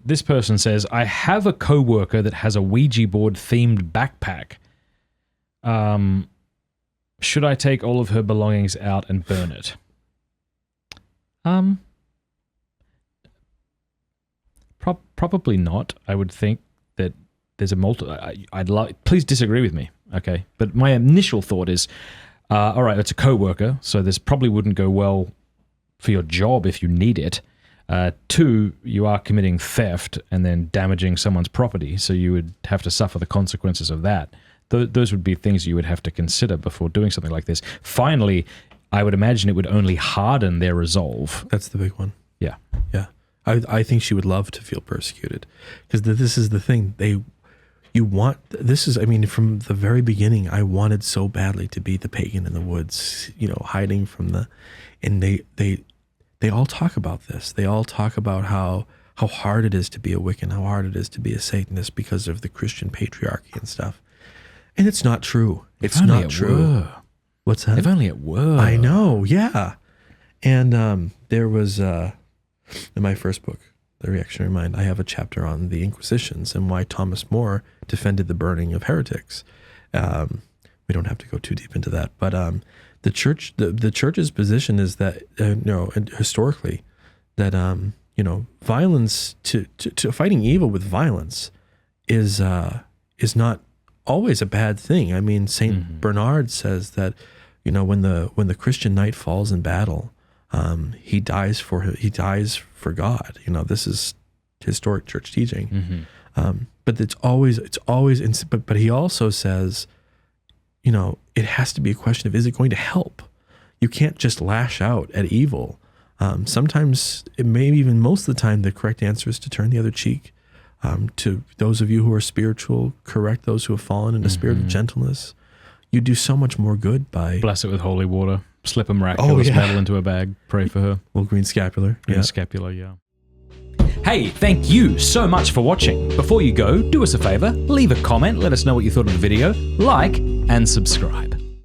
this person says, I have a coworker that has a Ouija board themed backpack. Should I take all of her belongings out and burn it? Probably not. I would think that there's a please disagree with me, okay? But my initial thought is, all right, it's a coworker, so this probably wouldn't go well for your job if you need it. 2, you are committing theft and then damaging someone's property, so you would have to suffer the consequences of that. Those would be things you would have to consider before doing something like this. Finally, I would imagine it would only harden their resolve. That's the big one. Yeah. Yeah. I think she would love to feel persecuted, because this is the thing. From the very beginning, I wanted so badly to be the pagan in the woods, hiding from and they all talk about this. They all talk about how hard it is to be a Wiccan, how hard it is to be a Satanist because of the Christian patriarchy and stuff. And it's not true. It's not true. What's that? If only it were. I know, yeah. And there was, in my first book, The Reactionary Mind, I have a chapter on the Inquisitions and why Thomas More defended the burning of heretics. We don't have to go too deep into that, but the church's position is that, historically, that violence to fighting evil with violence is not always a bad thing. I mean, Saint Bernard says that when the Christian knight falls in battle, he dies for God. This is historic church teaching. But it's always. But he also says, it has to be a question of, is it going to help? You can't just lash out at evil. Sometimes, maybe even most of the time, the correct answer is to turn the other cheek. To those of you who are spiritual, correct those who have fallen in a spirit of gentleness. You do so much more good by... Bless it with holy water. Slip a miraculous medal into a bag. Pray for her. Little green scapular. Green scapular, yeah. Hey, thank you so much for watching. Before you go, do us a favor, leave a comment, let us know what you thought of the video, like, and subscribe.